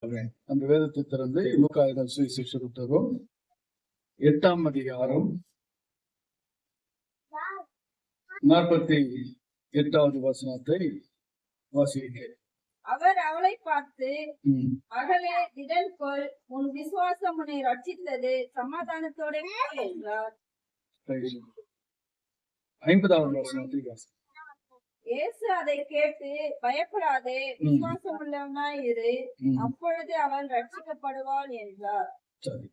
அந்த வேதத்தை திறந்து லூக்கா சுவிசேஷ புத்தகம் 8ஆம் அதிகாரம் 48வது வசனத்தை வாசிக்கிறேன். அவர் அவளை பார்த்து, மகளே, திடன் கொள், உன் விசுவாசம் உன்னை ரட்சித்தது, சமாதானத்தோட என்றார். 50வது வசனத்தை வாசி. இயேசு அதை கேட்டு, பயப்படாதே, விசுவாசம் உள்ளவனாய் இரு, அப்பொழுது அவள் ரட்சிக்கப்படுவாள் என்றார். சரி,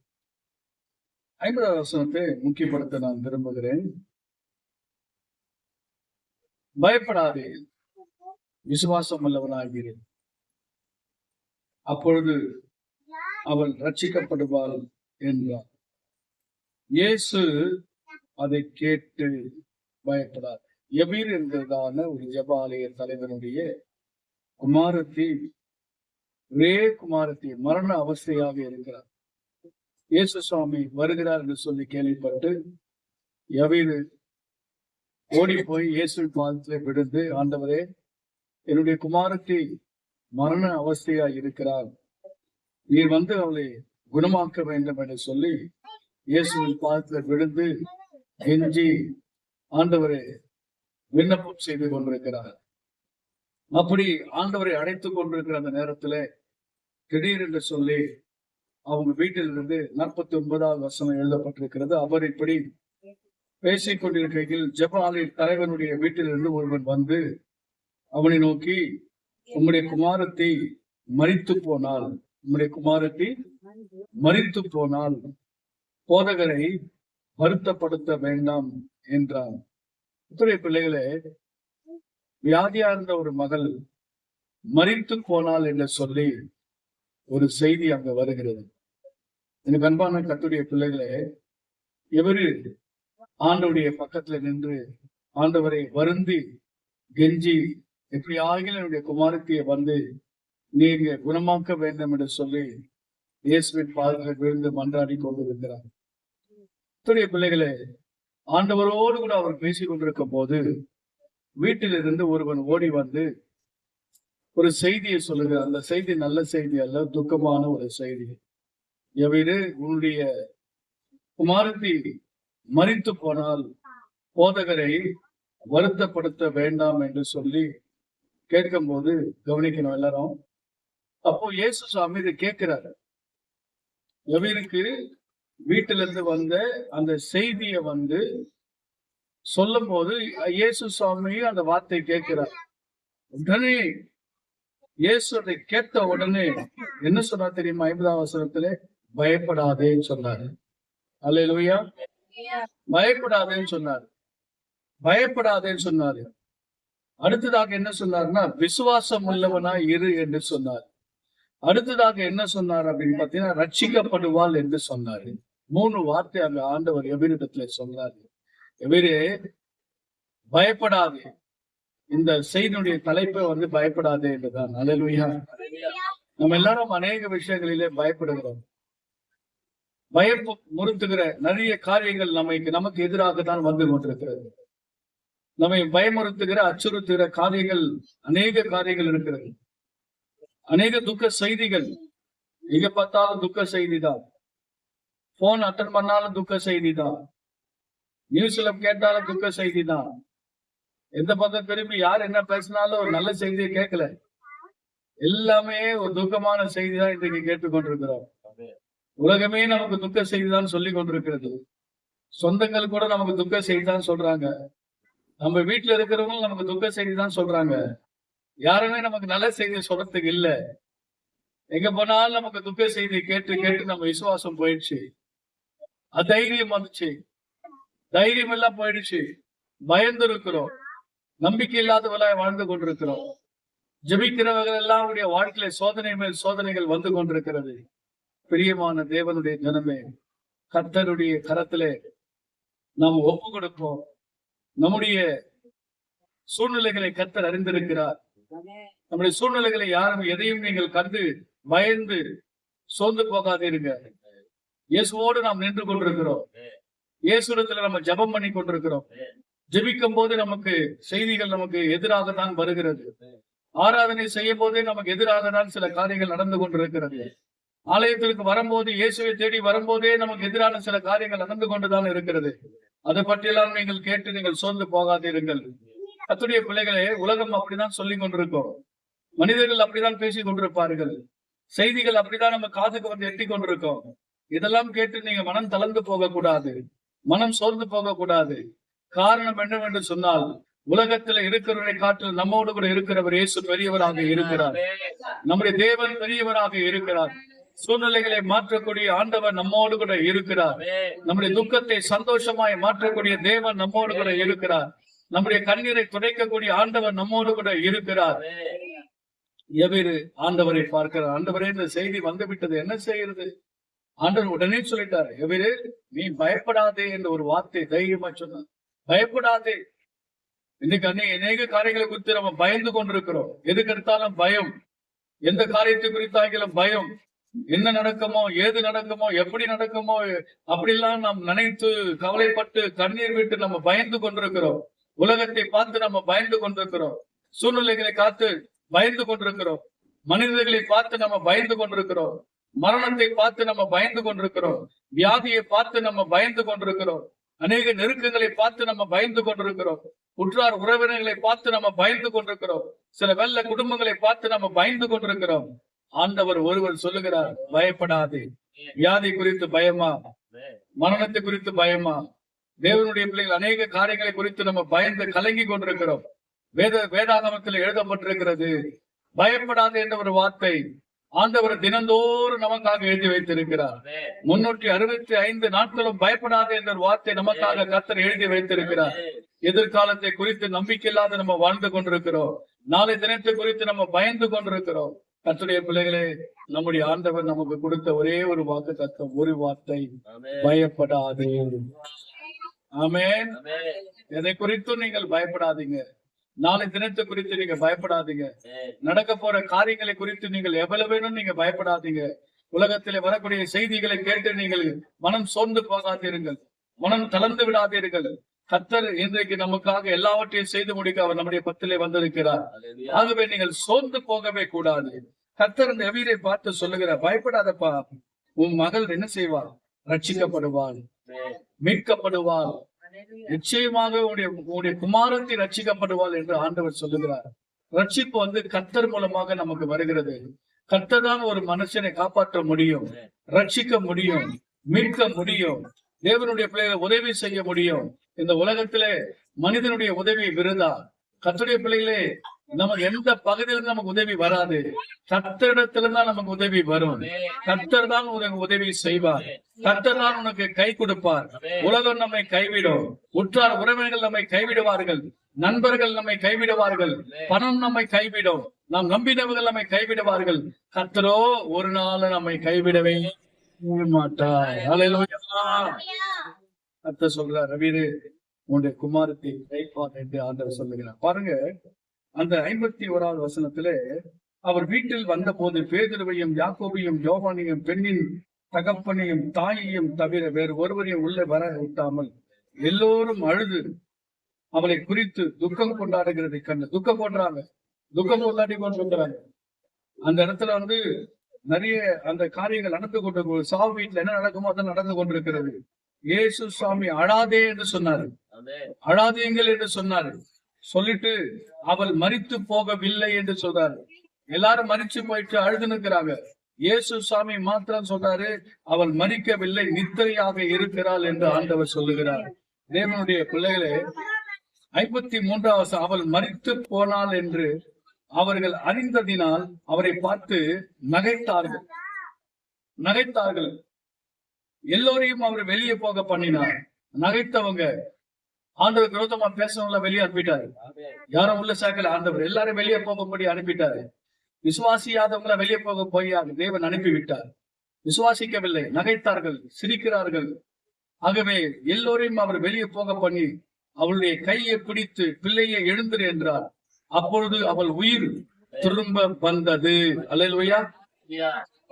50வது வசனத்தை முக்கியப்படுத்த நான் விரும்புகிறேன். பயப்படாதே, விசுவாசம் உள்ளவனாகிறே, அப்பொழுது அவள் ரட்சிக்கப்படுவாள் என்றார். இயேசு அதை கேட்டு பயப்படார். எபீர் என்கிறதான ஒரு ஜெப ஆலய தலைவனுடைய குமாரத்தி மரண அவஸ்தையாக இருக்கிறார். இயேசு சுவாமி வருகிறார் என்று சொல்லி கேள்விப்பட்டு எபீர் ஓடி போய் இயேசு பாதத்திலே விழுந்து, ஆண்டவரே, என்னுடைய குமாரத்தி மரண அவஸ்தையா இருக்கிறார், நீர் வந்து அவளை குணமாக்க வேண்டும் என்று சொல்லி இயேசுவின் பாதத்தில் விழுந்து கெஞ்சி ஆண்டவரை விண்ணப்பம் செய்து கொண்டிருக்கிறார். அப்படி ஆண்டவரை அழைத்துக் கொண்டிருக்கிற அந்த நேரத்துல திடீரென்று சொல்லி அவங்க வீட்டிலிருந்து 49வது வசனம் எழுதப்பட்டிருக்கிறது. அவர் இப்படி பேசிக் கொண்டிருக்கையில் ஜெப ஆலய தலைவனுடைய வீட்டிலிருந்து ஒருவன் வந்து அவனை நோக்கி, உம்முடைய குமாரத்தை மரித்து போனால், உம்முடைய குமாரத்தை மரித்து போனால் போதகரை வருத்தப்படுத்த வேண்டாம் என்றான். இத்தகைய பிள்ளைகளே, வியாதியா இருந்த ஒரு மகள் மரித்து போனால் என்று சொல்லி ஒரு செய்தி அங்க வருகிறது. எனக்கு அன்பான கர்த்தருடைய பிள்ளைகளே, எவரு ஆண்டவருடைய பக்கத்துல நின்று ஆண்டவரை வருந்தி கெஞ்சி, எப்படி ஆகிலும் என்னுடைய குமாரத்தியை வந்து நீங்க குணமாக்க வேண்டும் என்று சொல்லி இயேசுவின் பாதத்தில் விழுந்து மன்றாடி கொண்டிருக்கிறார். இத்தகைய பிள்ளைகளே, ஆண்டவரோடு கூட அவர் பேசிக் கொண்டிருக்கும் போது வீட்டிலிருந்து ஒருவன் ஓடி வந்து ஒரு செய்தியை சொல்லுகிறார். அந்த செய்தி நல்ல செய்தி அல்ல, துக்கமான ஒரு செய்தி. எவரு உன்னுடைய குமாரத்தி மரித்து போனால் போதகரை வருத்தப்படுத்த வேண்டாம் என்று சொல்லி கேட்கும் போது கவனிக்கணும் எல்லாரும். அப்போ இயேசு சுவாமி இதை கேட்கிறாரு. எவருக்கு வீட்டிலிருந்து வந்த அந்த செய்தியை வந்து சொல்லும் போது இயேசு சுவாமியும் அந்த வார்த்தை கேட்கிறார். உடனே இயேசு அதை கேட்ட உடனே என்ன சொன்னார் தெரியுமா? 50வது வசனத்திலே பயப்படாதேன்னு சொன்னாரு. அல்லேலூயா, பயப்படாதேன்னு சொன்னாரு. பயப்படாதேன்னு சொன்னாரு. அடுத்ததாக என்ன சொன்னார்னா, விசுவாசம் உள்ளவனா இரு என்று சொன்னார். அடுத்ததாக என்ன சொன்னார் அப்படின்னு பாத்தீங்கன்னா, ரட்சிக்கப்படுவாள் என்று சொன்னாரு. 3 வார்த்தை அங்க ஆண்டவர் எபிரிடத்துல சொன்னாரு. எபிரே, பயப்படாதே. இந்த செய்தியுடைய தலைப்பை வந்து பயப்படாதே என்றுதான். அல்லேலூயா. நம்ம எல்லாரும் அநேக விஷயங்களிலே பயப்படுகிறோம். பயமுறுத்துகிற நிறைய காரியங்கள் நமக்கு எதிராக தான் வந்து கொண்டிருக்கிறது. நம்மை பயமுறுத்துகிற அச்சுறுத்துகிற காரியங்கள், அநேக காரியங்கள் இருக்கிறது. அநேக துக்க செய்திகள், எங்க பார்த்தாலும் துக்க செய்தி தான். போன் அட்டன் பண்ணாலும் துக்க செய்தி தான். நியூஸ்ல கேட்டாலும் துக்க செய்தி தான். எந்த பக்கம் திரும்பி யார் என்ன பேசினாலும் ஒரு நல்ல செய்தியை கேட்கல. எல்லாமே ஒரு துக்கமான செய்தி தான் இன்றைக்கு கேட்டுக்கொண்டிருக்கிறோம். உலகமே நமக்கு துக்க செய்தி தான் சொல்லி கொண்டிருக்கிறது. சொந்தங்கள் கூட நமக்கு துக்க செய்தி தான் சொல்றாங்க. நம்ம வீட்டுல இருக்கிறவங்க நமக்கு துக்க செய்தி தான் சொல்றாங்க. யாருமே நமக்கு நல்ல செய்தியை சொல்றதுக்கு இல்ல. எங்க போனாலும் நமக்கு துக்க செய்தியை கேட்டு கேட்டு நம்ம விசுவாசம் போயிடுச்சு, அதைரியம் வந்துச்சு, தைரியம் எல்லாம் போயிடுச்சு, பயந்து இருக்கிறோம், நம்பிக்கை இல்லாதவர்களாய் வாழ்ந்து கொண்டிருக்கிறோம். ஜெபிக்கிறவர்கள் எல்லாம் வாழ்க்கையில சோதனை மேல் சோதனைகள் வந்து கொண்டிருக்கிறது. பிரியமான தேவனுடைய ஜனமே, கர்த்தருடைய கரத்திலே நாம் ஒப்பு கொடுப்போம். நம்முடைய சூழ்நிலைகளை கர்த்தர் அறிந்திருக்கிறார். நம்முடைய சூழ்நிலைகளை யாரும் எதையும் நீங்கள் கண்டு பயந்து சோர்ந்து போகாதீருங்க. இயேசுவோடு நாம் நின்று கொண்டிருக்கிறோம். இயேசுடத்துல நம்ம ஜெபம் பண்ணி கொண்டிருக்கிறோம். ஜெபிக்கும் போது நமக்கு செய்திகள் நமக்கு எதிராக தான் வருகிறது. ஆராதனை செய்யும் போதே நமக்கு எதிராக தான் சில காரியங்கள் நடந்து கொண்டிருக்கிறது. ஆலயத்திற்கு வரும்போது, இயேசுவை தேடி வரும்போதே நமக்கு எதிரான சில காரியங்கள் நடந்து கொண்டுதான் இருக்கிறது. அதை பற்றியெல்லாம் நீங்கள் கேட்டு நீங்கள் சோர்ந்து போகாதீர்கள். கர்த்தருடைய பிள்ளைகளே, உலகம் அப்படிதான் சொல்லிக் கொண்டிருக்கோம். மனிதர்கள் அப்படிதான் பேசிக் கொண்டிருப்பார்கள். செய்திகள் அப்படிதான் நம்ம காதுக்கு வந்து எட்டி கொண்டிருக்கோம். இதெல்லாம் கேட்டு நீங்க மனம் தளர்ந்து போக கூடாது, மனம் சோர்ந்து போக கூடாது. காரணம் என்னவென்று சொன்னால், உலகத்துல இருக்கிறவரை காட்டில் நம்மோடு கூட இருக்கிறவர் இயேசு பெரியவராக இருக்கிறார். நம்முடைய தேவன் பெரியவராக இருக்கிறார். சூழ்நிலைகளை மாற்றக்கூடிய ஆண்டவர் நம்மோடு கூட இருக்கிறார். நம்முடைய துக்கத்தை சந்தோஷமாய் மாற்றக்கூடிய தேவன் நம்மோடு கூட இருக்கிறார். நம்முடைய கண்ணீரை துடைக்கக்கூடிய ஆண்டவர் நம்மோடு கூட இருக்கிறார். எவரு ஆண்டவரை பார்க்கிறார். ஆண்டவரே, இந்த செய்தி வந்து விட்டது, என்ன செய்யறது? ஆண்டவர் உடனே சொல்லிட்டாரு, எவரு நீ பயப்படாதே என்ற ஒரு வார்த்தை தைரியமா சொன்னார். பயப்படாதே. இன்னைக்கு அநேக காரியங்களை குறித்து நம்ம பயந்து கொண்டிருக்கிறோம். எதுக்கு எடுத்தாலும் பயம். எந்த காரியத்தை குறித்தாகிலும் பயம். என்ன நடக்குமோ, ஏது நடக்குமோ, எப்படி நடக்குமோ, அப்படிலாம் நாம் நினைத்து கவலைப்பட்டு கண்ணீர் விட்டு நம்ம பயந்து கொண்டிருக்கிறோம். உலகத்தை பார்த்து நம்ம பயந்து கொண்டிருக்கிறோம். சூழ்நிலைகளை காத்து பயந்து கொண்டிருக்கிறோம். மனிதர்களை பார்த்து நம்ம பயந்து கொண்டிருக்கிறோம். மரணத்தை பார்த்து நம்ம பயந்து கொண்டிருக்கிறோம். வியாதியை பார்த்து நம்ம பயந்து கொண்டிருக்கிறோம். அநேக நெருக்கங்களை பார்த்து நம்ம பயந்து கொண்டிருக்கிறோம். உற்றார் உறவினர்களை பார்த்து நம்ம பயந்து கொண்டிருக்கிறோம். சில வெள்ள குடும்பங்களை பார்த்து நம்ம பயந்து கொண்டிருக்கிறோம். ஆண்டவர் ஒருவர் சொல்லுகிறார், பயப்படாதே. வியாதி குறித்து பயமா? மரணத்தை குறித்து பயமா? தேவனுடைய பிள்ளைகள் அநேக காரியங்களை குறித்து நம்ம பயந்து கலங்கி கொண்டிருக்கிறோம். வேதாகமத்தில் எழுதப்பட்டிருக்கிறது, பயப்படாதே என்ற ஒரு வார்த்தை ஆண்டவர் தினந்தோறும் நமக்காக எழுதி வைத்திருக்கிறார். 365 நாட்களும் பயப்படாதே என்ற வார்த்தை நமக்காக கர்த்தர் எழுதி வைத்திருக்கிறார். எதிர்காலத்தை குறித்து நம்பிக்கை இல்லாத நம்ம வாழ்ந்து கொண்டிருக்கிறோம். நாளை தினத்தை குறித்து நம்ம பயந்து கொண்டிருக்கிறோம். கர்த்தருடைய பிள்ளைகளே, நம்முடைய ஆண்டவர் நமக்கு கொடுத்த ஒரே ஒரு வாக்கு தத்துவம், ஒரு வார்த்தை, பயப்படாதே. ஆமென். எதை குறித்தும் நீங்கள் பயப்படாதீங்க. நாளை தினத்தை குறித்து நீங்க பயப்படாதீங்க. நடக்க போற காரியங்களை குறித்து நீங்கள் எவ்வளவு நீங்க பயப்படாதீங்க. உலகத்திலே வரக்கூடிய செய்திகளை கேட்டு நீங்கள் மனம் சோர்ந்து போகாதீர்கள், மனம் தளர்ந்து விடாதீர்கள். கர்த்தர் இன்றைக்கு நமக்காக எல்லாவற்றையும் செய்து முடிக்க அவர் நம்முடைய பத்திலே வந்திருக்கிறார். ஆகவே நீங்கள் சோர்ந்து போகவே கூடாது. கர்த்தர் இந்த எவீரை பார்த்து சொல்லுகிறார், பயப்படாதப்பா, உன் மகள் என்ன செய்வாள்? ரட்சிக்கப்படுவாள், மீட்கப்படுவாள். நிச்சயமாக உன்னுடைய குமாரத்தை ரட்சிக்கப்படுவாள் என்று ஆண்டவர் சொல்லுகிறார். ரட்சிப்பு வந்து கர்த்தர் மூலமாக நமக்கு வருகிறது. கர்த்தர் தான் ஒரு மனுஷனை காப்பாற்ற முடியும், ரட்சிக்க முடியும், மீட்க முடியும். தேவனுடைய பிள்ளைகளை உதவி செய்ய முடியும். இந்த உலகத்திலே மனிதனுடைய உதவி விருதா. கர்த்தருடைய பிள்ளைகளே, நமக்கு எந்த பகுதியிலும் நமக்கு உதவி வராது. கர்த்தரிடத்திலிருந்தான் நமக்கு உதவி வரும். கர்த்தர் தான் உனக்கு உதவி செய்வார். கர்த்தர் தான் உனக்கு கை கொடுப்பார். உலகம் நம்மை கைவிடும், உற்றார் உறவினர்கள் நம்மை கைவிடுவார்கள், நண்பர்கள் நம்மை கைவிடுவார்கள், பணம் நம்மை கைவிடும், நாம் நம்பினவர்கள் நம்மை கைவிடுவார்கள். கர்த்தரோ ஒரு நாள் நம்மை கைவிடவே மாட்டார். கர்த்தர் சொல்றார், ரவீரு, உன்னுடைய குமாரத்தை கைப்பார் என்று ஆண்டவர் சொல்லுகிறார். பாருங்க, அந்த 51வது வசனத்திலே, அவர் வீட்டில் வந்த போது பேதுருவையும் யாக்கோபையும் யோவானையும் பெண்ணின் தகப்பனையும் தாயையும் தவிர வேறு ஒருவரையும் உள்ளே வர விட்டாமல் எல்லோரும் அழுது அவளை குறித்து துக்கம் கொண்டாடுகிறதை கண்டு துக்கம் கொண்டாடி கொண்டிருக்கிறாங்க. அந்த இடத்துல வந்து நிறைய அந்த காரியங்கள் நடந்து கொண்டிருக்கிறது. சாவு வீட்டுல என்ன நடக்குமோ அதான் நடந்து கொண்டிருக்கிறது. இயேசு சுவாமி அழாதே என்று சொன்னாரு, அழாதீங்கள் என்று சொன்னாரு. சொல்லிட்டு அவள் மரித்து போகவில்லை என்று சொல்றாரு. எல்லாரும் மரிச்சு போயிட்டு அழுது நிற்கிறாங்க. இயேசு சுவாமி மாத்திரம் சொல்றாரு, அவள் மரிக்கவில்லை, நித்திரையாக இருக்கிறாள் என்று ஆண்டவர் சொல்லுகிறார். தேவனுடைய பிள்ளைகளே, 53வது அவள் மரித்து போனாள் என்று அவர்கள் அறிந்ததினால் அவரை பார்த்து நகைத்தார்கள். எல்லோரையும் அவர் வெளியே போக பண்ணினார். நகைத்தவங்க, ஆண்டவர் விரோதமா பேசவங்கள வெளியே அனுப்பிட்டாரு. யாரும் உள்ள சேர்க்கல. ஆண்டவர் எல்லாரும் வெளியே போகும்படி அனுப்பிட்டாரு. விசுவாசியாதவங்களை வெளியே போய் தேவன் அனுப்பிவிட்டார். விசுவாசிக்கவில்லை, நகைத்தார்கள், சிரிக்கிறார்கள். ஆகவே எல்லோரையும் அவர் வெளியே போக பண்ணி அவளுடைய கையை பிடித்து பிள்ளையை எழுந்திரு என்றார். அப்பொழுது அவள் உயிர் திரும்ப வந்தது. அல்லேலூயா.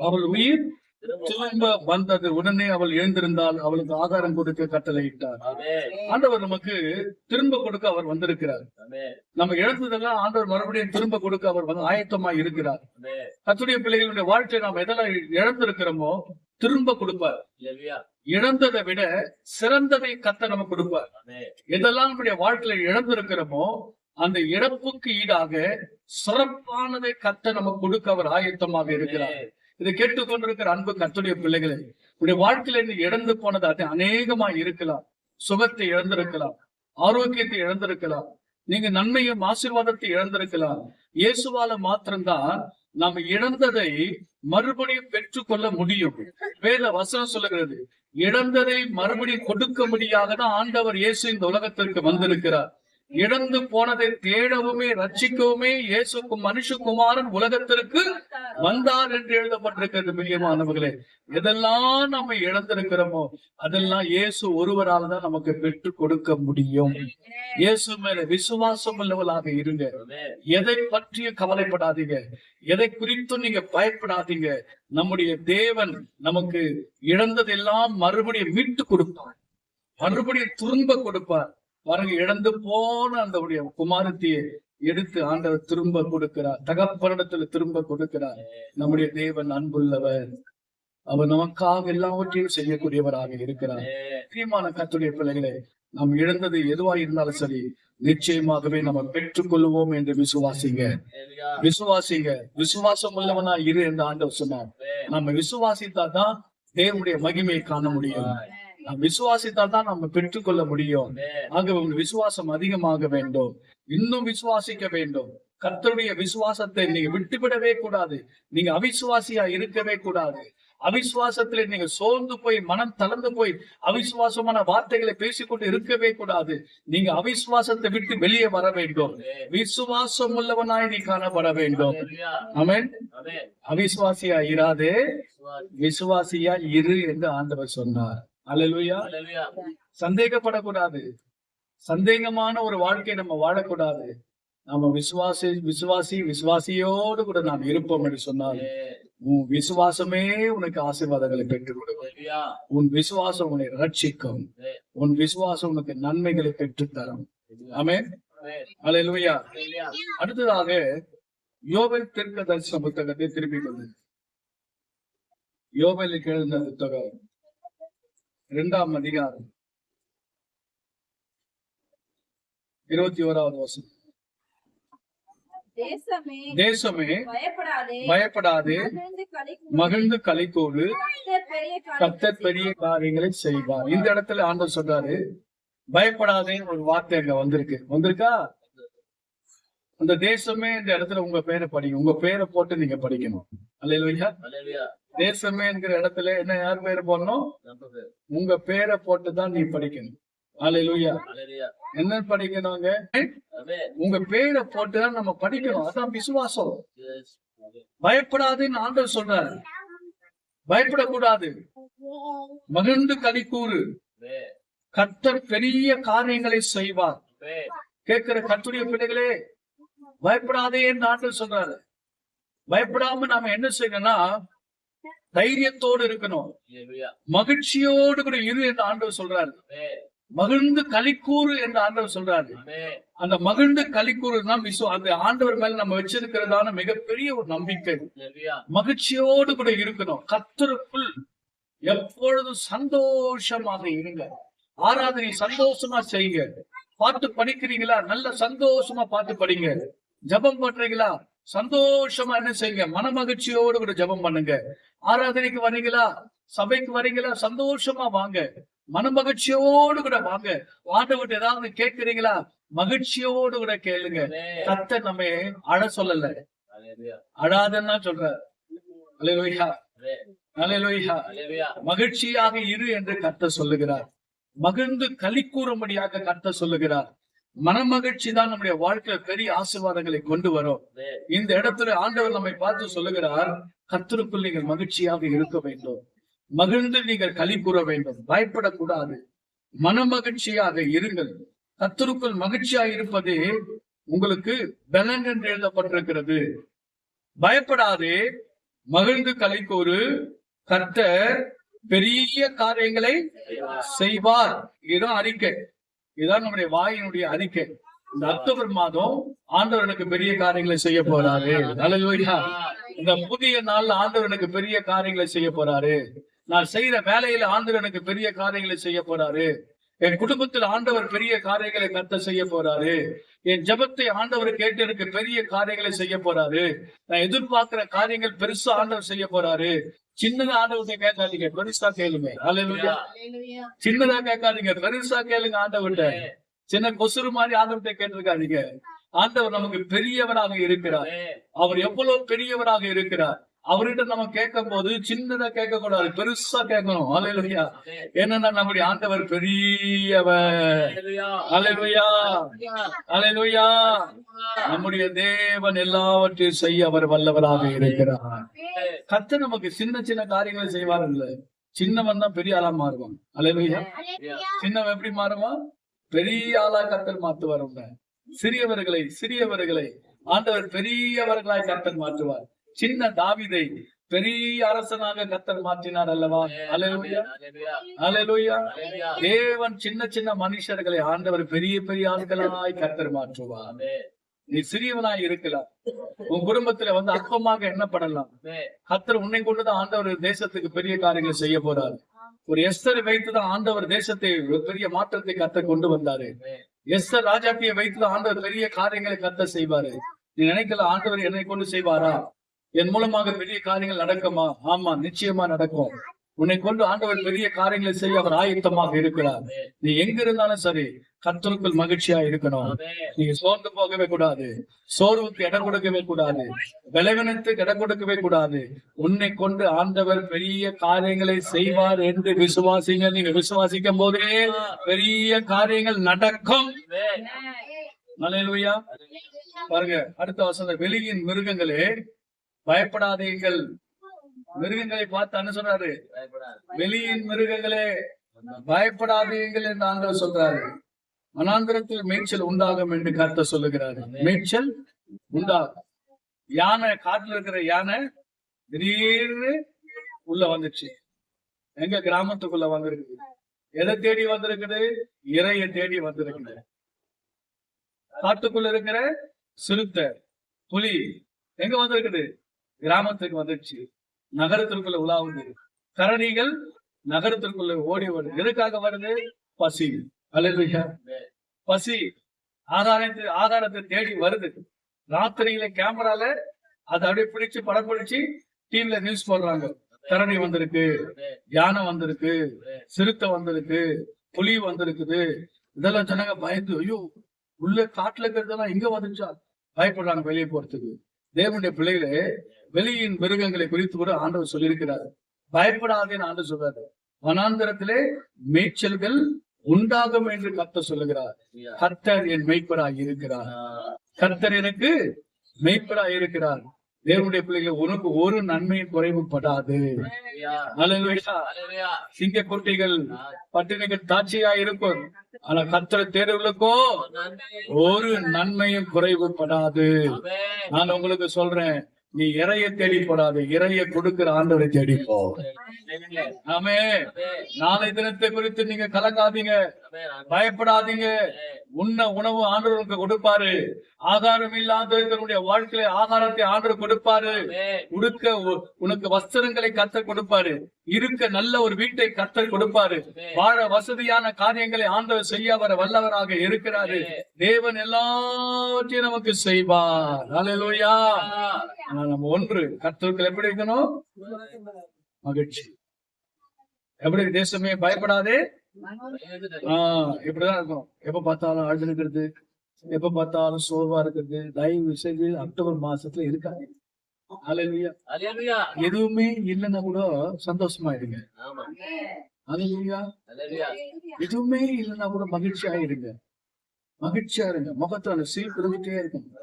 அவள் உயிர் திரும்ப வந்தது. உடனே அவள் எழுந்திருந்தால் அவளுக்கு ஆகாரம் கொடுக்க கட்டளையிட்டார். ஆண்டவர் நமக்கு திரும்ப கொடுக்க அவர் வந்திருக்கிறார். நம்ம இழந்ததெல்லாம் ஆண்டவர் மறுபடியும் திரும்ப கொடுக்க அவர் வந்து ஆயத்தமாய் இருக்கிறார். கர்த்தருடைய பிள்ளைகளுடைய வாழ்க்கையை நாம் எதெல்லாம் இழந்திருக்கிறோமோ திரும்ப கொடுப்பார். இழந்ததை விட சிறந்ததை கர்த்தர் நமக்கு கொடுப்பார். எதெல்லாம் நம்முடைய வாழ்க்கையில இழந்திருக்கிறோமோ அந்த இழப்புக்கு ஈடாக சிறப்பானதை கர்த்தர் நமக்கு கொடுக்க அவர் ஆயத்தமாக இருக்கிறார். இதை கேட்டுக்கொண்டிருக்கிற அன்பு கர்த்தருடைய பிள்ளைகளே, உடைய வாழ்க்கையில நீ இழந்து போனது அது அநேகமா இருக்கலாம். சுகத்தை இழந்திருக்கலாம், ஆரோக்கியத்தை இழந்திருக்கலாம், நீங்க நன்மையும் ஆசீர்வாதத்தை இழந்திருக்கலாம். இயேசுவால மாத்திரம்தான் நாம் இழந்ததை மறுபடியும் பெற்றுக்கொள்ள முடியும். வேத வசனம் சொல்லுகிறது, இழந்ததை மறுபடியும் கொடுக்க முடியாததான் ஆண்டவர் இயேசு இந்த உலகத்திற்கு வந்திருக்கிறார். இழந்து போனதை தேடவுமே ரட்சிக்கவுமே இயேசு மனுஷகுமாரன் உலகத்திற்கு வந்தார் என்று எழுதப்பட்டிருக்கிறது. பிரியமானவர்களே, எதெல்லாம் நம்ம இழந்திருக்கிறோமோ அதெல்லாம் இயேசு ஒருவரால் தான் நமக்கு பெற்றுக் கொடுக்க முடியும். இயேசு மேல விசுவாசம் உள்ளவர்களாக இருங்க. எதை பற்றியும் கவலைப்படாதீங்க, எதை குறித்தும் நீங்க பயப்படாதீங்க. நம்முடைய தேவன் நமக்கு இழந்ததெல்லாம் மறுபடியும் மீட்டு கொடுப்பார், மறுபடியும் திரும்ப கொடுப்பார். பாருங்க, இழந்து போன அந்த குமாரத்தையை எடுத்து ஆண்டவர் திரும்ப கொடுக்கிறார். தகப்பனிடத்துல திரும்ப கொடுக்கிறார். நம்முடைய தேவன் அன்புள்ளவர். அவர் நமக்காக எல்லாவற்றையும் செய்யக்கூடியவராக இருக்கிறார். பிரியமான கர்த்தருடைய பிள்ளைகளே, நாம் இழந்தது எதுவா இருந்தாலும் சரி, நிச்சயமாகவே நம்ம பெற்றுக் கொள்வோம் என்று விசுவாசிங்க. விசுவாசிங்க. விசுவாசம் உள்ளவனா இரு என்று ஆண்டவர் சொன்னார். நம்ம விசுவாசித்தாதான் தேவனுடைய மகிமையை காண முடியும். நாம் விசுவாசித்தால் தான் நம்ம பெற்றுக்கொள்ள முடியும். ஆகவே உங்க விசுவாசம் அதிகமாக வேண்டும், இன்னும் விசுவாசிக்க வேண்டும். கர்த்தருடைய விசுவாசத்தை நீங்க விட்டுவிடவே கூடாது. நீங்க அவிசுவாசியா இருக்கவே கூடாது. அவிசுவாசத்திலே நீங்க சோர்ந்து போய் மனம் தளர்ந்து போய் அவிசுவாசமான வார்த்தைகளை பேசிக்கொண்டு இருக்கவே கூடாது. நீங்க அவிசுவாசத்தை விட்டு வெளியே வர வேண்டும். விசுவாசம் உள்ளவனாய் நீ காணப்பட வேண்டும். ஆமென். அவிசுவாசியா இராதே, விசுவாசியா இரு என்று ஆண்டவர் சொன்னார். அல்லேலூயா. சந்தேகப்படக்கூடாது. சந்தேகமான ஒரு வாழ்க்கை நம்ம வாழக்கூடாது. நம்ம விசுவாசியோடு கூட நாம் இருப்போம் என்று சொன்னால், உன் விசுவாசமே உனக்கு ஆசீர்வாதங்களை பெற்றுக் கொடுக்கும். உன் விசுவாசம் உன்னை ரட்சிக்கும். உன் விசுவாசம் உனக்கு நன்மைகளை பெற்றுத் தரும். ஆமென். அல்லேலூயா. அடுத்ததாக யோவேல் தீர்க்கதரிசன புத்தகத்தை திருப்பிக் கொண்டு, யோவேலுக்கு எழுதின புத்தகம் 2ஆம் அதிகாரம் 21வது வசனம். தேசமே பயப்படாதே, மகிழ்ந்து களிகூரு, கர்த்தர் பெரிய காரியங்களை செய்வார். இந்த இடத்துல ஆண்டவர் சொல்றாரு, பயப்படாதேன்னு ஒரு வார்த்தை அங்க வந்திருக்கா? அந்த தேசமே இந்த இடத்துல உங்க பேரை படிங்க. உங்க பேரை போட்டு நீங்க படிக்கணும். அல்லேலூயா. தேசமே என்கிற இடத்துல என்ன, யார் பேரை போடணும்? உங்க பேரை போட்டுதான் நீ படிக்கணும். அல்லேலூயா. என்ன படிக்கணுங்க? உங்க பேரை போட்டுதான் நம்ம படிக்கணும். அதான் விசுவாசம். பயப்படாதுன்னு ஆண்டவர் சொல்றாரு. பயப்படக்கூடாது. மகிழ்ந்து களிகூரு, கர்த்தர் பெரிய காரியங்களை செய்வார். கேட்கிற கர்த்தருடைய பிள்ளைகளே, பயப்படாதே என்று ஆண்டவர் சொல்றாரு. பயப்படாம நாம என்ன செய்யணும்னா, தைரியத்தோடு இருக்கணும். மகிழ்ச்சியோடு கூட இரு என்று ஆண்டவர் சொல்றாரு. மகிழ்ந்து களிக்கூறு என்று ஆண்டவர் சொல்றாரு. அந்த மகிழ்ந்து களிக்கூறு தான் அந்த ஆண்டவர் மேல நம்ம வச்சிருக்கிறதான மிகப்பெரிய ஒரு நம்பிக்கை. மகிழ்ச்சியோடு கூட இருக்கணும். கர்த்தருக்குள் எப்பொழுதும் சந்தோஷமாக இருங்க. ஆராதனை சந்தோஷமா செய்யுங்க. பாட்டு படிக்கிறீங்களா? நல்ல சந்தோஷமா பாட்டு படிங்க. ஜபம் பண்றீங்களா? சந்தோஷமா என்ன செய்யுங்க? மன மகிழ்ச்சியோடு கூட ஜபம் பண்ணுங்க. ஆராதனைக்கு வரீங்களா? சபைக்கு வரீங்களா? சந்தோஷமா வாங்க. மன மகிழ்ச்சியோடு கூட வாங்க. ஆண்டவர்கிட்ட ஏதாவது கேட்கிறீங்களா? மகிழ்ச்சியோடு கூட கேளுங்க. கர்த்தர் நம்ம அழ சொல்லல, அழாதன்னா சொல்ற. அல்லேலூயா. அல்லேலூயா. மகிழ்ச்சியாக இரு என்று கர்த்தர் சொல்லுகிறார். மகிழ்ந்து களி கூறும்படியாக கர்த்தர் சொல்லுகிறார். மன மகிழ்ச்சி தான் நம்முடைய வாழ்க்கையில பெரிய ஆசீர்வாதங்களை கொண்டு வரும். இந்த இடத்துல ஆண்டவர் நம்மை பார்த்து சொல்லுகிறார், கர்த்தருக்குள் நீங்கள் மகிழ்ச்சியாக இருக்க வேண்டும். மகிழ்ந்து நீங்கள் களி கூற வேண்டும். பயப்படக்கூடாது. மன மகிழ்ச்சியாக இருங்கள். கர்த்தருக்குள் மகிழ்ச்சியாக இருப்பதே உங்களுக்கு பலன் என்று எழுதப்பட்டிருக்கிறது. பயப்படாதே, மகிழ்ந்து களி கூறு, கர்த்தர் பெரிய காரியங்களை செய்வார். இதுதான் அறிக்கை, இதுதான் நம்முடைய வாயினுடைய அறிக்கை. இந்த அக்டோபர் மாதம் ஆண்டவர் எனக்கு பெரிய காரியங்களை செய்ய போறாரு. அல்லேலூயா. இந்த புதிய நாள்ல ஆண்டவர் எனக்கு பெரிய காரியங்களை செய்ய போறாரு. நான் செய்யற வேலையில ஆண்டவர் எனக்கு பெரிய காரியங்களை செய்ய போறாரு. என் குடும்பத்தில் ஆண்டவர் பெரிய காரியங்களை கர்த்தர் செய்ய போறாரு. என் ஜெபத்தை ஆண்டவர் கேட்டு எனக்கு பெரிய காரியங்களை செய்ய போறாரு. நான் எதிர்பார்க்கிற காரியங்கள் பெருசா ஆண்டவர் செய்ய போறாரு. சின்னதா ஆண்டவர்கிட்ட கேட்காதீங்க, பெருசா கேளுங்க. அல்லேலூயா. சின்னதா கேட்காதீங்க, பெருசா கேளுங்க ஆண்டவர்கிட்ட. சின்ன கொசுறு மாதிரி ஆண்டவர்கிட்ட கேட்டிருக்காதீங்க. ஆண்டவர் நமக்கு பெரியவராக இருக்கிறார். அவர் எவ்வளவு பெரியவராக இருக்கிறார். அவர்கிட்ட நம்ம கேட்கும் போது சின்னதா கேட்க கூடாது, பெருசா கேட்கணும். அல்லேலூயா. என்னன்னா நம்முடைய ஆண்டவர் பெரியவர். அல்லேலூயா. அல்லேலூயா. நம்முடைய தேவன் எல்லாவற்றையும் செய்ய அவர் வல்லவராக இருக்கிறார். கர்த்தர் நமக்கு சின்ன சின்ன காரியங்களை செய்வார். இல்ல, சின்னவன் தான் பெரிய ஆளா மாறுவான். அல்லேலூயா. சின்னவன் எப்படி மாறுவான்? பெரிய ஆளா கர்த்தர் மாற்றுவார். சிறியவர்களை ஆண்டவர் பெரியவர்களாய் கர்த்தர் மாற்றுவார். சின்ன தாவீதை பெரிய அரசனாக கர்த்தர் மாற்றினார் அல்லவா? அல்லேலூயா. அல்லேலூயா. தேவன் சின்ன சின்ன மனுஷர்களை ஆண்டவர் பெரிய பெரிய ஆட்களாய் கர்த்தர் மாற்றுவார். நீ சிறியவனாய் இருக்கலாம், உன் குடும்பத்துல அற்பமாக எண்ணப்படலாம். கர்த்தர் உன்னை கொண்டுதான் ஆண்டவர் தேசத்துக்கு பெரிய காரியங்களை செய்ய போறாரு. ஒரு எஸ்தரை வைத்துதான் ஆண்டவர் தேசத்தை பெரிய மாற்றத்தை கர்த்தர் கொண்டு வந்தாரு. எஸ்தர் ராஜாத்தியை வைத்துதான் ஆண்டவர் பெரிய காரியங்களை கர்த்தர் செய்வாரு. நீ நினைக்கல ஆண்டவர் என்னை கொண்டு செய்வாரா, என் மூலமாக பெரிய காரியங்கள் நடக்குமா? ஆமா, நிச்சயமா நடக்கும். உன்னை கொண்டு ஆண்டவர் பெரிய காரியங்களை செய்ய அவர் ஆயத்தமாக இருக்கிறார். நீ எங்க இருந்தாலும் சரி, கர்த்தருக்குள் மகிழ்ச்சியா இருக்கணும். நீங்க சோர்ந்து போகவே கூடாது, சோர்வுக்கு இடம் கொடுக்கவே கூடாது, பலவீனத்துக்கு இடம் கொடுக்கவே கூடாது. உன்னை கொண்டு ஆண்டவர் பெரிய காரியங்களை செய்வார் என்று விசுவாசிங்க. நீங்க விசுவாசிக்கும் போதே பெரிய காரியங்கள் நடக்கும். அல்லேலூயா. பாருங்க, அடுத்த வசனம், வெளியின் மிருகங்களே பயப்படாதீர்கள். மிருகங்களை பார்த்து என்ன சொல்றாரு? வெளியின் மிருகங்களே பயப்படாதீர்கள் என்று ஆண்டவர் சொல்றாரு. வனாந்திரத்தில் மேய்ச்சல் உண்டாகும் என்று கர்த்தர் சொல்லுகிறாரு. மேய்ச்சல் உண்டாகும். யானை, காட்டுல இருக்கிற யானை திடீர்னு உள்ள வந்துச்சு. எங்க கிராமத்துக்குள்ள வந்திருக்குது. எதை தேடி வந்திருக்குது? இறைய தேடி வந்திருக்குது. காட்டுக்குள்ள இருக்கிற சிறுத்தை, புலி எங்க வந்திருக்குது? கிராமத்துக்கு வந்துருச்சு. நகரத்திற்குள்ள உலாவுது. கரடிகள் நகரத்திற்குள்ள ஓடி வருது. எதுக்காக வருது? பசி. அல்லேலூயா. பசி. ஆகாரத்தை தேடி வருது. ராத்திரியில கேமரால அதை அப்படியே பிடிச்சு படம் பிடிச்சு டிவில நியூஸ் போடுறாங்க. கரடி வந்திருக்கு, யானை வந்திருக்கு, சிறுத்தை வந்திருக்கு, புலி வந்திருக்குது. இதெல்லாம் சொன்னாங்க. பயந்து, ஐயோ உள்ள காட்டுல இருக்கிறதெல்லாம் இங்க வந்துச்சா பயப்படுறாங்க வெளியே போறதுக்கு. தேவனுடைய பிள்ளைகளே, வெளியின் மிருகங்களை குறித்து கூட ஆண்டவர் சொல்லியிருக்கிறார். பயப்படாதேன்னு ஆண்டவர் சொல்றாரு. வனாந்திரத்திலே மேய்ச்சல்கள் உண்டாகும் என்று கர்த்தர் சொல்லுகிறார். கர்த்தர் என் மேய்ப்பராய் இருக்கிறார். கர்த்தர் எனக்கு மேய்ப்பராய் இருக்கிறார். தேவனுடைய பிள்ளைகளை, உனக்கு ஒரு நன்மையும் குறைவுபடாது. அல்லேலூயா. சிங்க குட்டிகள் பட்டினிகள் தாட்சியா இருக்கும். ஆனா கர்த்தர் தேர்வுகளுக்கோ ஒரு நன்மையும் குறைவுபடாது. நான் உங்களுக்கு சொல்றேன், நீ இறைய தேடி போடாது, இறைய கொடுக்கிற ஆண்டவரை தேடிப்போ. ஆமே. நாளை தினத்தை குறித்து நீங்க கலங்காதீங்க, பயப்படாதீங்க. உண்ண உணவு ஆண்டவருக்கு கொடுப்பாரு. ஆகாரம் இல்லாதவர்களுடைய வாழ்க்கையில ஆகாரத்தை ஆண்டவர் கொடுப்பாரு. உடுக்க உனக்கு வஸ்திரங்களை கர்த்தர் கொடுப்பாரு. இருக்க நல்ல ஒரு வீட்டை கர்த்தர் கொடுப்பாரு. வாழ வசதியான காரியங்களை ஆண்டவர் செய்ய வர வல்லவராக இருக்கிறாரு. தேவன் எல்லாவற்றையும் நமக்கு செய்வார். அல்லேலூயா. நம்ம ஒன்று கர்த்தருக்கு எப்படி இருக்கணும்? மகிழ்ச்சி. எப்படி? தேசமே பயப்படாதே. இப்படிதான் இருக்கும். எப்ப பார்த்தாலும் அழுது இருக்கிறது, எப்ப பார்த்தாலும் சோர்வா இருக்கிறது. தயவு செய்து அக்டோபர் மாசத்துல இருக்காது. அல்லேலூயா. எதுவுமே இல்லைன்னா கூட சந்தோஷமா இருங்க. அல்லேலூயா. எதுவுமே இல்லைன்னா கூட மகிழ்ச்சியா இருங்க. மகிழ்ச்சியா இருங்க. முகத்துல சீல் இருந்துட்டே இருக்கணும்.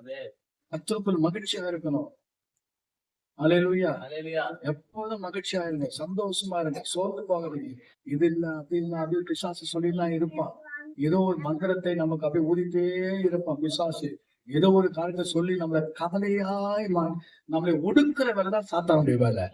கர்த்தருக்குள் மகிழ்ச்சியா இருக்கணும். அல்லேலூயா. எப்போதும் மகிழ்ச்சியா இருங்க, சந்தோஷமா இருங்க, சோர்ந்து போகாதீங்க. இது இல்ல அது இல்ல அது பிசாசு சொல்லிலாம் இருப்பான். ஏதோ ஒரு மந்திரத்தை நமக்கு அப்படியே ஊதிட்டே இருப்பான் பிசாசு. ஏதோ ஒரு காரியத்தை சொல்லி நம்மளை கவலையாய் நம்மளை ஒடுக்குற வேலைதான் சாத்தானுடைய வேலை.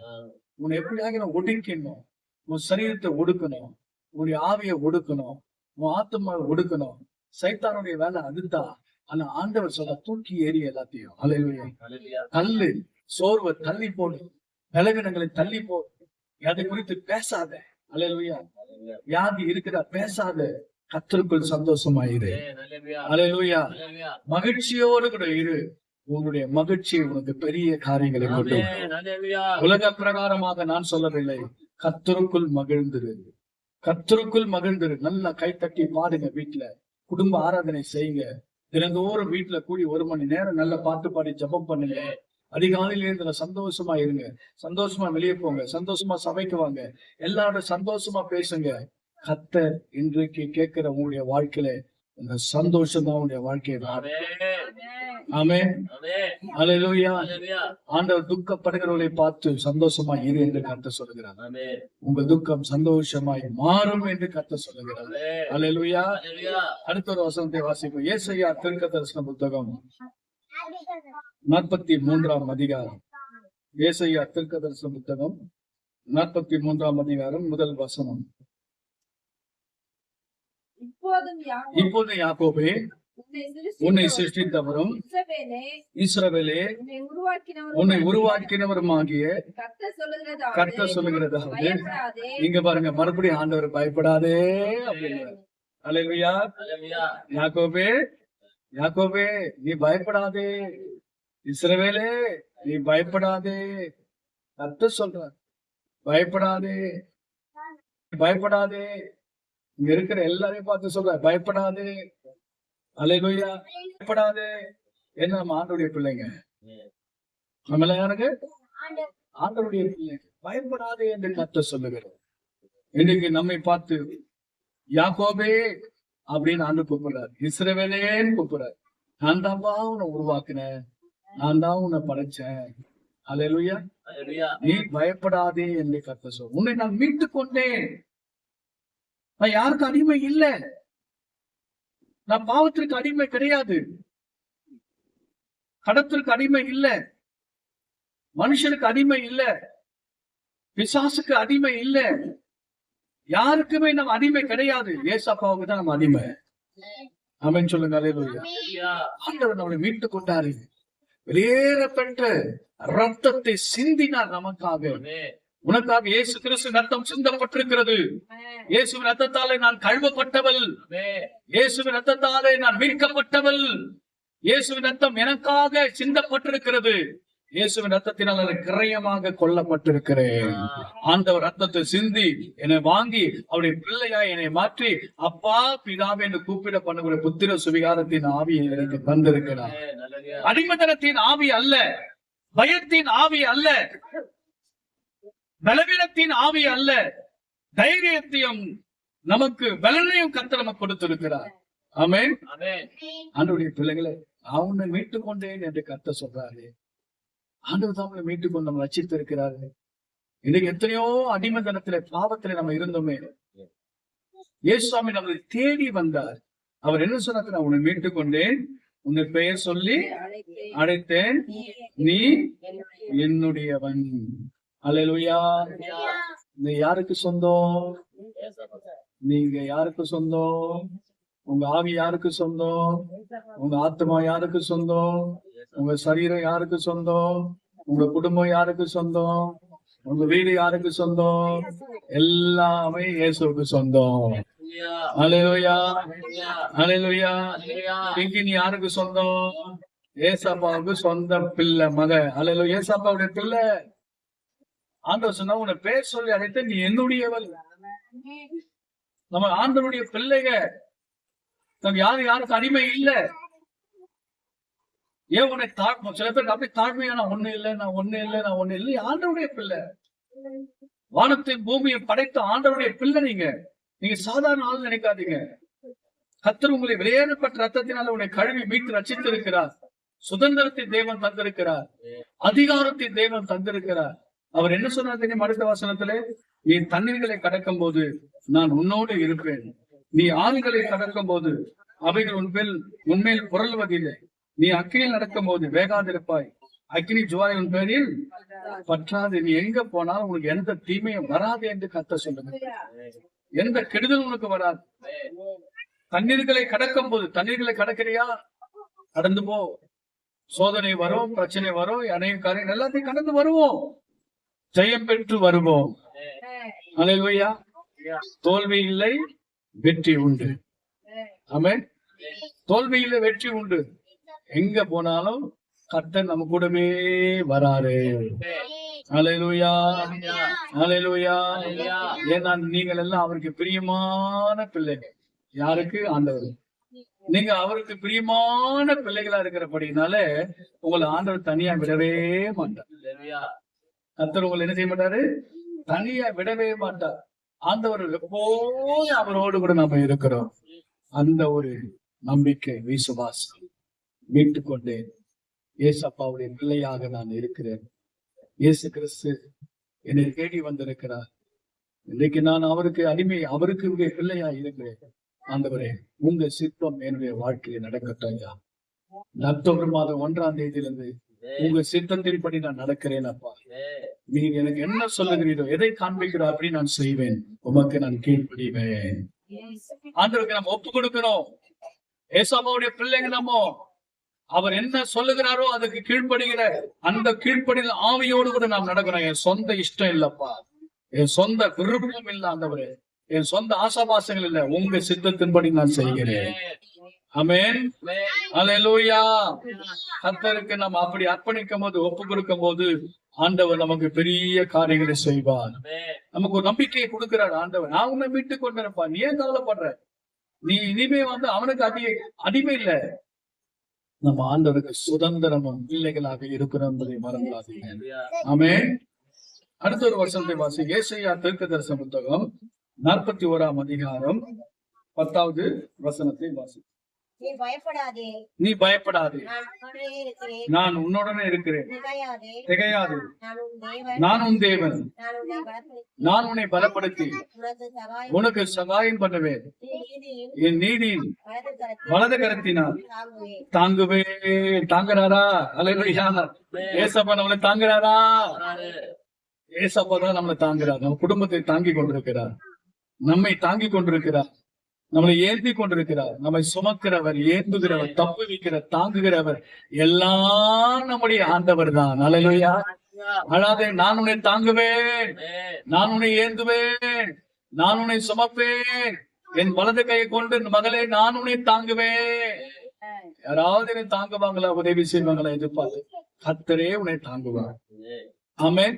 உன்னை எப்படியாக நான் ஒடுக்கணும், உன் சரீரத்தை ஒடுக்கணும், உன்னுடைய ஆவியை ஒடுக்கணும், உன் ஆத்மாவை ஒடுக்கணும். சைத்தானுடைய வேலை அதுதான். ஆனா ஆண்டவர் சொல்ல தூக்கி ஏறி எல்லாத்தையும். அல்லேலூயா. தள்ளு, சோர்வை தள்ளி போடு, பலவீனங்களை தள்ளி போடு, அதை குறித்து பேசாத. அல்லேலூயா. வியாதி இருக்கிறா பேசாத, கர்த்தருக்குள் சந்தோஷமாயிரு. அல்லேலூயா. மகிழ்ச்சியோடு கூட இரு. உன்னுடைய மகிழ்ச்சி உனக்கு பெரிய காரியங்களை கொண்டு வரும். உலக பிரகாரமாக நான் சொல்லவில்லை, கர்த்தருக்குள் மகிழ்ந்திரு, கர்த்தருக்குள் மகிழ்ந்திரு. நல்லா கைத்தட்டி பாடுங்க, வீட்டுல குடும்ப ஆராதனை செய்யுங்க. தினந்தோறும் வீட்டுல கூடி 1 மணி நேரம் நல்ல பாட்டு பாடி ஜெபம் பண்ணுங்க. அதிகாலையில இருந்து சந்தோஷமா இருங்க, சந்தோஷமா வெளியே போங்க, சந்தோஷமா சபைக்கு வாங்க, எல்லாரோட சந்தோஷமா பேசுங்க. கர்த்தர் இன்றைக்கு கேட்கிற உங்களுடைய வாழ்க்கையில இந்த சந்தோஷம் தான் உங்களுடைய வாழ்க்கையை மாறும். ஆமென். அல்லேலூயா. ஆண்டவர் துக்கப்படுகிறவர்களை பார்த்து சந்தோஷமா இரு என்று கர்த்தர் சொல்லுகிறார். உங்க துக்கம் சந்தோஷமாய் மாறும் என்று கர்த்தர் சொல்லுகிறார். அல்லேலூயா. அடுத்த ஒரு வசனத்தை வாசிப்போம். ஏசாயா தீர்க்கதரிசன புத்தகம் 43ஆம் அதிகாரம். ஏசாயா தீர்க்கதரிசன புத்தகம் 43ஆம் அதிகாரம் முதல் வசனம். இப்போது யாக்கோபே, உன்னை சிருஷ்டித்தவரும் இஸ்ரவேலே உன்னை உருவாக்கினவருமாகிய கர்த்தர் சொல்லுகிறதாவது. இங்க பாருங்க, மறுபடியும் ஆண்டவர் பயப்படாதே அப்படிங்கிற. அல்லேலூயா. யாக்கோபே, யாக்கோபே நீ பயப்படாதே, இஸ்ரவேலே நீ பயப்படாதே. கர்த்தர் சொல்றார், பயப்படாதே, பயப்படாதே. இங்க இருக்கிற எல்லாரையும் பார்த்து சொல்ற, பயப்படாதே. அல்லேலூயா. பயப்படாதே. என்ன, நம்ம ஆண்டவருடைய பிள்ளைங்க, நம்மள யாருங்க? ஆண்டவருடைய பிள்ளைங்க. பயப்படாதே என்று கர்த்தர் சொல்லுகிறோம். இன்னைக்கு நம்மை பார்த்து யாக்கோபே அப்படின்னு ஆண்டு கூப்பிடுறார், இஸ்ரவேலேன்னு கூப்பிடுறார். நான் தான்பா உன்னை உருவாக்குனேன், நான் தான் உன்னை படைச்சேன். அல்லேலூயா. நீ பயப்படாதே என்று கர்த்தர் சொல்ற. உன்னை நான் மீட்டு கொண்டேன். நான் யாருக்கு அடிமை இல்ல, நான் பாவத்திற்கு அடிமை கிடையாது, கடத்திற்கு அடிமை இல்ல, மனுஷனுக்கு அடிமை இல்ல, பிசாசுக்கு அடிமை இல்ல, யாருக்குமே நம்ம அடிமை கிடையாது. ஏசப்பாவுக்கு தான் நம்ம அடிமை. ஆமென் சொல்லுங்க. அல்லேலூயா. ஆண்டவர் நம்மளை மீட்டு கொண்டாரு, வெளியேறப்பட்ட ரத்தத்தை சிந்தினார் நமக்காக. உனக்காக இயேசு கிறிஸ்து ரத்தம் சிந்தப்பட்டிருக்கிறது. இயேசுவின் ரத்தத்தாலே நான் கழுவப்பட்டவள், இயேசுவின் ரத்தத்தாலே நான் மீட்கப்பட்டவள். இயேசுவின் ரத்தம் எனக்காக சிந்தப்பட்டிருக்கிறது. இயேசுவின் ரத்தத்தினால் கிரயமாக கொல்லப்பட்டிருக்கிறேன். ஆண்டவர் ரத்தத்தை சிந்தி என்னை வாங்கி அவருடைய பிள்ளையா என்னை மாற்றி அப்பா பிதாவே என்று கூப்பிட பண்ணக்கூடிய புத்திர சுவிகாரத்தின் ஆவியை எனக்கு தந்திருக்கிறார். அடிமதனத்தின் ஆவி அல்ல, பயத்தின் ஆவி அல்ல, பலவீனத்தின் ஆவி அல்ல, தைரியத்தையும் நமக்கு பலனையும் கர்த்தர் நமக்கு கொடுத்திருக்கிறார். ஆமென். ஆண்டவருடைய பிள்ளைகளை அவனை மீட்டுக் கொண்டேன் என்று கர்த்தர் சொல்றாரு. ஆண்டவர் தான் அவனை மீட்டுக் கொண்டு நம்ம ரட்சித்து இருக்கிறாரு. இன்னைக்கு எத்தனையோ அடிமதனத்தில பாவத்தில நம்ம இருந்தோமே, இயேசுசாமி நம்மளை தேடி வந்தார். அவர் என்ன சொன்னார்? நான் உன்னை மீட்டுக் கொண்டேன், உன்னை பெயர் சொல்லி அழைத்தேன், நீ என்னுடையவன். அல்லேலூயா. நீ யாருக்கு சொந்தம்? நீங்க யாருக்கு சொந்தம்? உங்க ஆவி யாருக்கு சொந்தம்? உங்க ஆத்மா யாருக்கு சொந்தம்? உங்க சரீரம் யாருக்கு சொந்தம்? உங்க குடும்பம் யாருக்கு சொந்தம்? உங்க வீடு யாருக்கு சொந்தம்? எல்லாமே இயேசுவுக்கு சொந்தம். அல்லேலூயா. அல்லேலூயா. இங்க நீ யாருக்கு சொந்தம்? ஏசப்பாவுக்கு சொந்த பிள்ளை, மக. அல்லேலூயா. ஏசப்பாவுடைய பிள்ளை. ஆண்டவர் சொன்னா உன்னை பேர் சொல்லி அழைத்த நீ என்னுடையவள். நம்ம ஆண்டவருடைய பிள்ளைங்க. நம்ம யாருக்கு அடிமை இல்ல. ஏன் உன்னை சில பேருக்கு அப்படி தாழ்மையா நான் ஒண்ணு இல்லை, நான் ஒண்ணு இல்லை, நான் ஒண்ணு இல்லை. ஆண்டவருடைய பிள்ளை, வானத்தையும் பூமியை படைத்த ஆண்டவருடைய பிள்ளை. நீங்க சாதாரண ஆள் நினைக்காதீங்க. கர்த்தர் உங்களை வெளியேறப்பட்ட ரத்தத்தினால உன்னை கழுவி மீட்டு ரட்சித்து இருக்கிறார். சுதந்திரத்தை தேவன் தந்திருக்கிறார், அதிகாரத்தை தேவன் தந்திருக்கிறார். அவர் என்ன சொன்னார் தெரியும்? அடுத்த வசனத்துல, நீ தண்ணீர்களை கடக்கும் போது நான் உன்னோடு இருப்பேன், நீ ஆறுகளை கடக்கும் போது அவைகள் உன்மேல் புரளுவதில்லை, நீ அக்கினியில் நடக்கும் போது வேகாதிருப்பாய், அக்கினி ஜுவாலின் பேரில் பற்றாது. நீ எங்க போனாலும் உனக்கு எந்த தீமையும் வராது என்று கர்த்தர் சொல்லுங்க. எந்த கெடுதலும் உனக்கு வராது. தண்ணீர்களை கடக்கும் போது, தண்ணீர்களை கடக்கிறியா, கடந்து போ. சோதனை வரும், பிரச்சனை வரும், அநேக காரியங்கள் எல்லாத்தையும் கடந்து வருவோம், ஜெயம் பெற்று வருவோம். அல்லேலூயா. தோல்வி இல்லை, வெற்றி உண்டு. ஆமென். தோல்வி இல்லை, வெற்றி உண்டு. எங்க போனாலும் கர்த்தர் நம்ம கூடவே வராரு. அல்லேலூயா, அல்லேலூயா. ஏன்னா நீங்கள் எல்லாம் அவருக்கு பிரியமான பிள்ளைகள். யாருக்கு? ஆண்டவர். நீங்க அவருக்கு பிரியமான பிள்ளைகளா இருக்கிறபடினால உங்களை ஆண்டவர் தனியா விடவே மாட்டார். கர்த்தர் உங்களை என்ன செய்ய மாட்டாரு? தனியா விடவே மாட்டார். ஆண்டவர் எப்போது அவரோடு கூட நாம இருக்கிறோம். அந்த ஒரு நம்பிக்கை, விசுவாசம் மீட்டு கொண்டேன். ஏசப்பாவுடைய பிள்ளையாக நான் இருக்கிறேன். இயேசு கிறிஸ்து என்னை தேடி வந்திருக்கிறார். இன்றைக்கு நான் அவருக்கு அடிமை, அவருக்கு பிள்ளையா இருக்கிறேன். ஆண்டவரே, உங்க சித்தம் என்னுடைய வாழ்க்கையை நடக்கட்டும் ஐயா. அக்டோபர் மாதம் 1ஆம் தேதியிலிருந்து உங்க சித்தத்தின்படி நான் நடக்கிறேன் அப்பா. நீங்க எனக்கு என்ன சொல்லுகிறீரோ, எதை காண்பிக்கிறோம் அப்படி நான் செய்வேன். உமக்கு நான் கீழ்ப்படிவேன். ஆண்டவருக்கு நம்ம ஒப்பு கொடுக்கிறோம். ஏசாப்பாவுடைய பிள்ளைங்க நம்ம அவர் என்ன சொல்லுகிறாரோ அதுக்கு கீழ்ப்படுகிற அந்த கீழ்ப்படிதல் ஆவியோடு கூட நாம் நடக்கிறோம். என் சொந்த இஷ்டம் இல்லப்பா, என் சொந்த விருப்பம் இல்ல ஆண்டவரே, என் சொந்த ஆசாபாசங்கள் இல்ல, உங்க சித்தத்தின்படி நான் செய்கிறேன். ஆமென். அல்லேலூயா. கர்த்தருக்கு நம்ம அப்படி அர்ப்பணிக்கும் போது, ஒப்பு கொடுக்கும் போது ஆண்டவர் நமக்கு பெரிய காரியங்களை செய்வார். நமக்கு ஒரு நம்பிக்கையை கொடுக்கிறார் ஆண்டவர். நான் உன்னை மீட்டு கொண்டிருப்பா, நீ ஏன் கவலைப்படுற? நீ இனிமே அவனுக்கு அடிமை இல்ல. நம்ம ஆண்டவருக்கு சுதந்திரமும் பிள்ளைகளாக இருக்கிறோம் என்பதை மறந்துடாதீங்க. ஆமென். அடுத்த ஒரு வசனத்தை வாசி. ஏசாயா தீர்க்கதரிசன புத்தகம் 41ஆம் அதிகாரம் 10வது வசனத்தை வாசி. நீ பயப்படாதே, நீ பயப்படாதே, நான் உன்னுடனே இருக்கிறேன், நான் உன்னோடனே இருக்கிறேன், திகையாதே, நான் உன் தேவன், நான் உன்னை பலப்படுத்தி உனக்கு சகாயம் பண்ணுவேன், என் நீதியின் வலது கரத்தினால் தாங்குவே. தாங்குறாரா? அல்லேலூயா. ஏசப்பா நம்மளை தாங்குறாரா? ஏசப்பா தான் நம்மளை தாங்குறார். நம்ம குடும்பத்தை தாங்கி கொண்டிருக்கிறார், நம்மை தாங்கி கொண்டிருக்கிறார், நம்மளை ஏந்தி கொண்டிருக்கிறார். நம்மை சுமக்கிறவர், ஏந்துகிறவர், தப்பு வைக்கிற, தாங்குகிறவர் எல்லாம் நம்முடைய ஆண்டவர் தான். அல்லேலூயா. அழாதே, நான் உன்னை தாங்குவேன், நான் உன்னை ஏந்துவேன், நான் உன்னை சுமப்பேன், என் வலது கையை கொண்டு மகளே நான் உன்னை தாங்குவேன். யாராவது என்னை தாங்குவாங்களா? உதவி செய்வாங்களா? எதிர்பார்த்து கர்த்தரே உன்னை தாங்குவார். ஆமென்.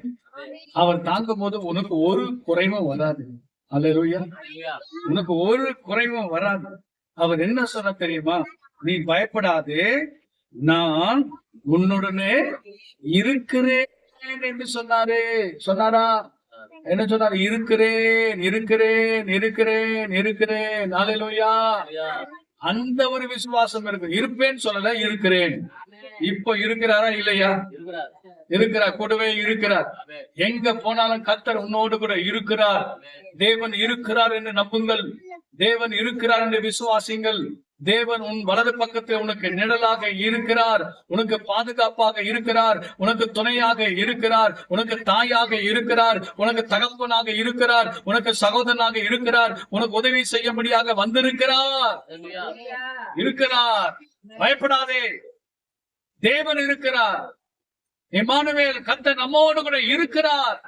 அவர் தாங்கும் போது உனக்கு ஒரு குறைவும் வராது. அல்லேலூயா. உனக்கு ஒரு குறைவும் வராது. அவர் என்ன சொன்ன தெரியுமா? நீ பயப்படாதே, நான் உன்னுடனே இருக்கிறேன் என்று சொன்னாரே. சொன்னாரா? என்ன சொன்னாரு? இருக்கிறேன், இருக்கிறேன், இருக்கிறேன், இருக்கிறேன். அல்லேலூயா. அந்த ஒரு விசுவாசம் இருக்கு. இருப்பேன்னு சொல்லல, இருக்கிறேன். இப்ப இருக்கிறாரா? இல்லையா? இருக்கிறார், கூடவே இருக்கிறார். எங்க போனாலும் கர்த்தர் உன்னோடு கூட இருக்கிறார். தேவன் இருக்கிறார் என்று நம்புங்கள், தேவன் இருக்கிறார் என்று விசுவாசிங்கள். தேவன் உன் வலது பக்கத்தில் உனக்கு நிழலாக இருக்கிறார், உனக்கு பாதுகாப்பாக இருக்கிறார், உனக்கு துணையாக இருக்கிறார், உனக்கு தாயாக இருக்கிறார், உனக்கு தகப்பனாக இருக்கிறார், உனக்கு சகோதரனாக இருக்கிறார், உனக்கு உதவி செய்யும்படியாக வந்திருக்கிறார். இருக்கிறார். பயப்படாதே, தேவன் இருக்கிறார். இம்மானுவேல், கர்த்தர் நம்மோடு கூட இருக்கிறார்.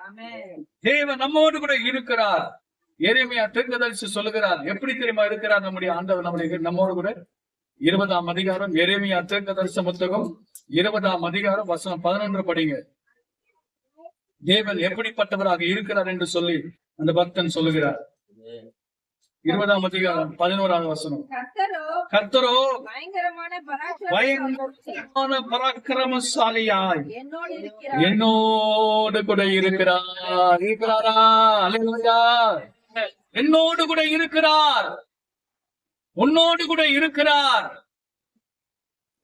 தேவன் நம்மோடு கூட இருக்கிறார். எரேமியா தீர்க்கதரிசி சொல்லுகிறார். எப்படி தெரியுமா இருக்கிறார் நம்முடைய ஆண்டவர் நம்மோடு கூட? 20ஆம் அதிகாரம் எரேமியா தீர்க்கதரிசன புத்தகம் 20ஆம் அதிகாரம் வசனம் 11 படிங்க. தேவன் எப்படிப்பட்டவராக இருக்கிறார் என்று சொல்லி அந்த பக்தன் சொல்லுகிறார். 20ஆம் அதிகாரம் 11வது வசனம். கர்த்தரோ பயங்கரமான பராக்கிரமசாலியாய் என்னோடு கூட இருக்கிறார். இருக்கிறாரா? அல்லேலூயா. என்னோடு கூட இருக்கிறார், உன்னோடு கூட இருக்கிறார்.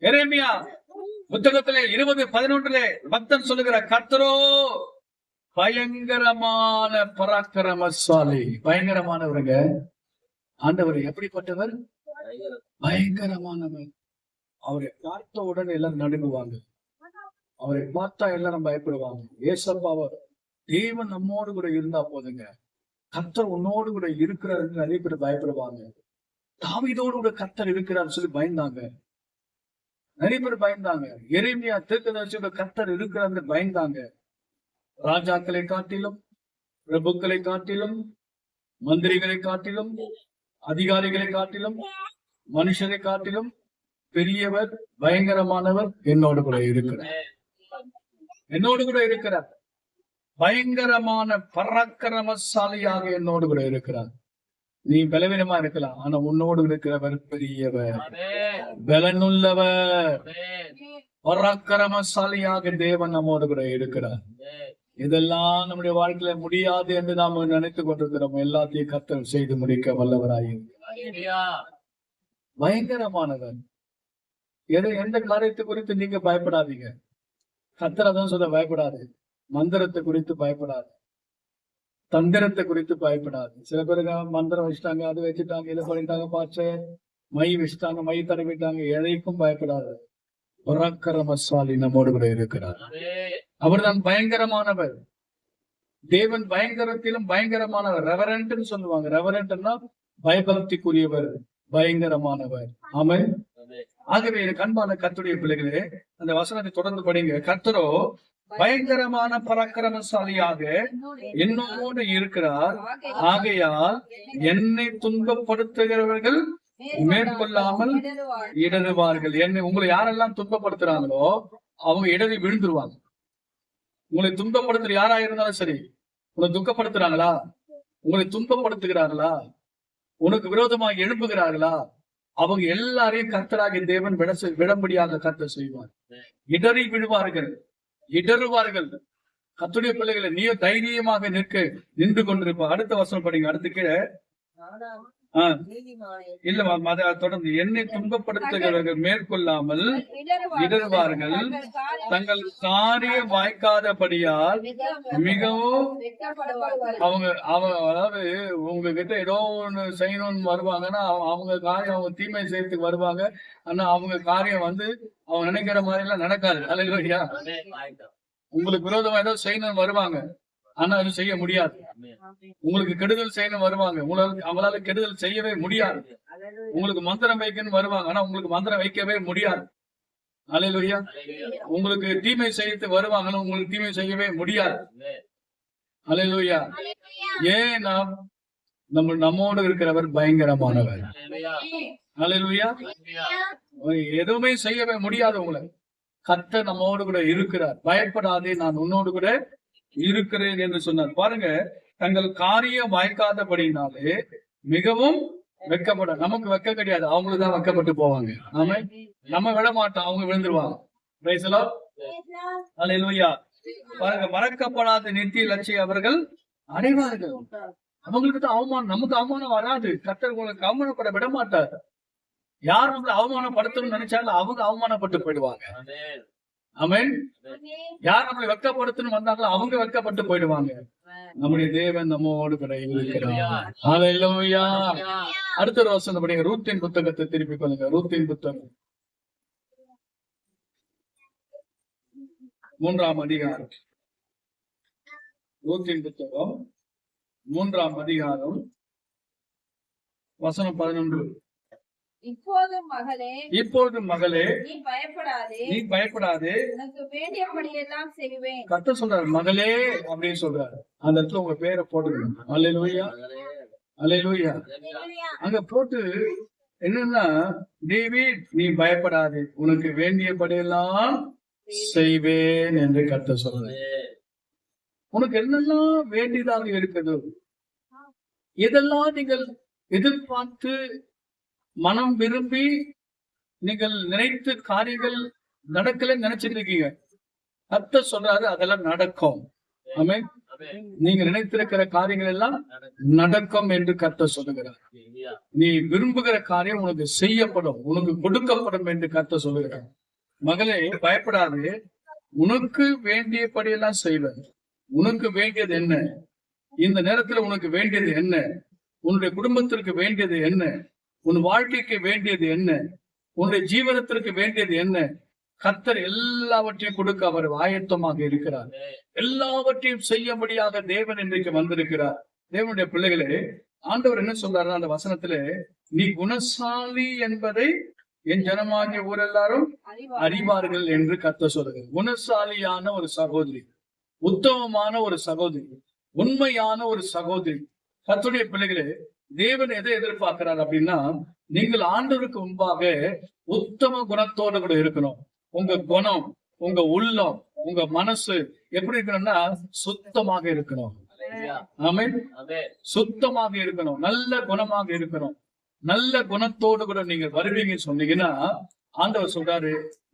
எரேமியா புத்தகத்திலே 20:11 பக்தன் சொல்லுகிறார், கர்த்தரோ பயங்கரமான பராக்கிரமசாலி. பயங்கரமானவருங்க ஆண்டவர். எப்படிப்பட்டவர்? பயங்கரமானவர். அவரை பார்த்த உடனே எல்லாரும் நடுங்குவாங்க. அவரை பார்த்தா எல்லாரும் பயப்படுவாங்க. ஏசப்பாவர் தேவன் நம்மோடு கூட இருந்தா போதுங்க, கர்த்தர் உன்னோடு கூட இருக்கிறாருன்னு நிறைய பேர் பயப்படுவாங்க. தாவீதோடு கூட கர்த்தர் இருக்கிறார் சொல்லி பயந்தாங்க, நிறைய பேர் பயந்தாங்க. எரேமியா தீர்க்கதரிசியோட கர்த்தர் இருக்கிறார்னு பயந்தாங்க. ராஜாக்களை காட்டிலும், பிரபுக்களை காட்டிலும், மந்திரிகளை காட்டிலும், அதிகாரிகளை காட்டிலும், மனுஷரை காட்டிலும் பெரியவர், பயங்கரமானவர் என்னோடு கூட இருக்கிறார். என்னோடு கூட இருக்கிறார். பயங்கரமான பராக்கிரமசாலியாக என்னோடு கூட இருக்கிறார். நீ பலவீனமா இருக்கலாம், ஆனா உன்னோடு இருக்கிறவர் பெரியவர், பலனுள்ளவர், பராக்கிரமசாலியாக தேவன் நம்மோடு கூட இருக்கிறார். இதெல்லாம் நம்முடைய வாழ்க்கையில முடியாது என்று நாம நினைத்துக் கொண்டிருக்கிறோம். எல்லாத்தையும் கர்த்தர் செய்து முடிக்க வல்லவராயிருக்கிறார். பயங்கரமானவர். எந்த காரியத்தை குறித்து நீங்க பயப்படாதீங்க. கர்த்தர் அதான் சொல்ல, பயப்படாது. மந்திரத்தை குறித்து பயப்படாது, தந்திரத்தை குறித்து பயப்படாது. சில பேருக்கு மந்திரம் வச்சுட்டாங்க, அது வச்சுட்டாங்க, இதை பண்ணிட்டாங்க, பாச்ச மை வச்சுட்டாங்க, மை தடவிட்டாங்க. எதைக்கும் பயப்படாது. பராக்கிரமசாலி நம்மோடு கூட இருக்கிறார். அவர் தான் பயங்கரமானவர். தேவன் பயங்கரத்திலும் பயங்கரமானவர். ரெவரண்ட்னு சொல்லுவாங்க. ரெவரண்ட்னா பயபக்திக்குரியவர், பயங்கரமானவர். ஆமென். ஆகவே கண்பான கர்த்தருடைய பிள்ளைகளே, அந்த வசனத்தை தொடர்ந்து படிங்க. கர்த்தரோ பயங்கரமான பராக்கிரமசாலியாக என்னோடு இருக்கிறார். ஆகையால் என்னை துன்பப்படுத்துகிறவர்கள் மேற்கொள்ளாமல் இடறுவார்கள். என்னை உங்களை யாரெல்லாம் துன்பப்படுத்துறாங்களோ அவங்க இடறி விழுந்துருவாங்க. உங்களை துன்பப்படுத்துற யாரா இருந்தாலும் சரி, உங்களை துக்கப்படுத்துறாங்களா, உங்களை துன்பப்படுத்துகிறார்களா, உனக்கு விரோதமாக எழுப்புகிறார்களா, அவங்க எல்லாரையும் கர்த்தராகிய தேவன் விடம்படியாக கர்த்தர் செய்வார். இடறி விழுவார்கள், இடறுவார்கள். கர்த்தருடைய பிள்ளைகளை நீ தைரியமாக நின்று கொண்டிருப்ப. அடுத்த வசனம் படிங்க. அடுத்து கீழே இல்ல அத தொடர்ந்து, என்னை துன்பப்படுத்துகிறவர்கள் மேற்கொள்ளாமல் இடறுவார்கள், தங்கள் காரியம் வாய்க்காதபடியால் மிகவும் அதாவது உங்ககிட்ட ஏதோ ஒண்ணு செய்யணும்னு வருவாங்கன்னா அவங்க காரியம், அவங்க தீமை செய்யறதுக்கு வருவாங்க. ஆனா அவங்க காரியம் அவங்க நினைக்கிற மாதிரி எல்லாம் நடக்காது. அல்லேலூயா. உங்களுக்கு விரோதமா ஏதோ செய்யணும்னு வருவாங்க, ஆனா அது செய்ய முடியாது. உங்களுக்கு கெடுதல் செய்யணும் வருவாங்க, அவங்களால கெடுதல் செய்யவே முடியாது. உங்களுக்கு மந்திரம் வைக்கணும் வருவாங்க, ஆனா உங்களுக்கு மந்திரம் வைக்கவே முடியாது. அல்லேலூயா. உங்களுக்கு தீமை செய்யறது வருவாங்க, உங்களுக்கு தீமை செய்யவே முடியாது. அல்லேலூயா. ஏன்னா நம்மோடு இருக்கிறவர் பயங்கரமானவர். அல்லேலூயா. எதுவுமே செய்யவே முடியாது. உங்களை கர்த்தர் நம்மோடு கூட இருக்கிறார். பயப்படாதே, நான் உன்னோடு கூட இருக்கிறேன் என்று சொன்னார். பாருங்க, தங்கள் காரியம் வாய்க்காதபடினாலே மிகவும் வெட்கப்பட. நமக்கு வெட்க கிடையாது, அவங்களுக்கு தான் வெட்கப்பட்டு போவாங்க. ஆமே. நம்ம விட மாட்டோம், அவங்க விழுந்துருவாங்க. Praise the Lord. அல்லேலூயா. பாருங்க, மறக்கப்படாத நித்திய லட்சியம் அவர்கள் அடைவார்கள். அவங்களுக்கு தான் அவமானம், நமக்கு அவமானம் வராது. கர்த்தர் உங்களுக்கு அவமானப்பட விட மாட்டார். யார் நம்மளை அவமானப்படுத்தணும்னு நினைச்சாலும் அவங்க அவமானப்பட்டு போயிடுவாங்க. ஆமென். யார் நம்மளை வெட்கப்படுத்தணும் வந்தாங்களோ அவங்க வெட்கப்பட்டு போயிடுவாங்க. நம்முடைய தேவன் நம்மோடு கூட இருக்கிறார். ஹல்லேலூயா. அடுத்த ஒரு வசனம் படிங்க. ரூத்தின் புத்தகத்தை திருப்பி கொள்ளுங்க. ரூத்தின் புத்தகம் 3ஆம் அதிகாரம். ரூத்தின் புத்தகம் 3ஆம் அதிகாரம் வசனம் 11. இப்போது மகளே நீ பயப்படாதே, உனக்கு வேண்டியபடியெல்லாம் செய்வேன். கர்த்தர் சொல்றாரு மகளே அப்படின்னு சொல்றாரு. அந்த இடத்துல உங்க பேரை போட்டுக்கணும். அல்லேலூயா. அல்லேலூயா. அங்க போட்டு என்னன்னா, டேவிட் நீ பயப்படாதே, உனக்கு வேண்டியபடியெல்லாம் செய்வேன் என்று கர்த்தர் சொல்றாரு. உனக்கு என்னெல்லாம் வேண்டியதாக இருக்குது, எதெல்லாம் நீங்கள் எதிர்பார்த்து மனம் விரும்பி நீங்கள் நினைத்து காரியங்கள் நடக்கல நினைச்சிட்டு இருக்கீங்க, கர்த்தர் சொல்றாரு அதெல்லாம் நடக்கும். ஆமென். நீங்க நினைத்திருக்கிற காரியங்கள் எல்லாம் நடக்கும் என்று கர்த்தர் சொல்லுகிறார். நீ விரும்புகிற காரியம் உனக்கு செய்யப்படும், உனக்கு கொடுக்கப்படும் என்று கர்த்தர் சொல்லுகிறார். மகளே பயப்படாது, உனக்கு வேண்டியபடியெல்லாம் செய்வேன். உனக்கு வேண்டியது என்ன? இந்த நேரத்துல உனக்கு வேண்டியது என்ன? உன்னுடைய குடும்பத்திற்கு வேண்டியது என்ன? உன் வாழ்க்கைக்கு வேண்டியது என்ன? உன்னுடைய ஜீவனத்திற்கு வேண்டியது என்ன? கர்த்தர் எல்லாவற்றையும் கொடுக்க அவர் ஆயத்தமாக இருக்கிறார். எல்லாவற்றையும் செய்யும்படியாக தேவன் இன்றைக்கு வந்திருக்கிறார். தேவனுடைய பிள்ளைகளே, ஆண்டவர் என்ன சொல்றாரு அந்த வசனத்திலே, நீ குணசாலி என்பதை என் ஜனமாகிய ஊரெல்லாரும் அறிவார்கள் என்று கர்த்தர் சொல்லுகிறார். குணசாலியான ஒரு சகோதரி, உத்தமமான ஒரு சகோதரி, உண்மையான ஒரு சகோதரி. கர்த்தருடைய பிள்ளைகளே, தேவன் எதை எதிர்பார்க்கிறார் அப்படின்னா, நீங்கள் ஆண்டவருக்கு முன்பாக உத்தம குணத்தோடு கூட இருக்கணும். உங்க குணம், உங்க உள்ளம், உங்க மனசு எப்படி இருக்கணும்னா சுத்தமாக இருக்கணும். ஆமென். சுத்தமாக இருக்கணும், நல்ல குணமாக இருக்கணும். நல்ல குணத்தோடு கூட நீங்க வருவீங்கன்னு சொன்னீங்கன்னா ஆண்டவர் சொல்றாரு,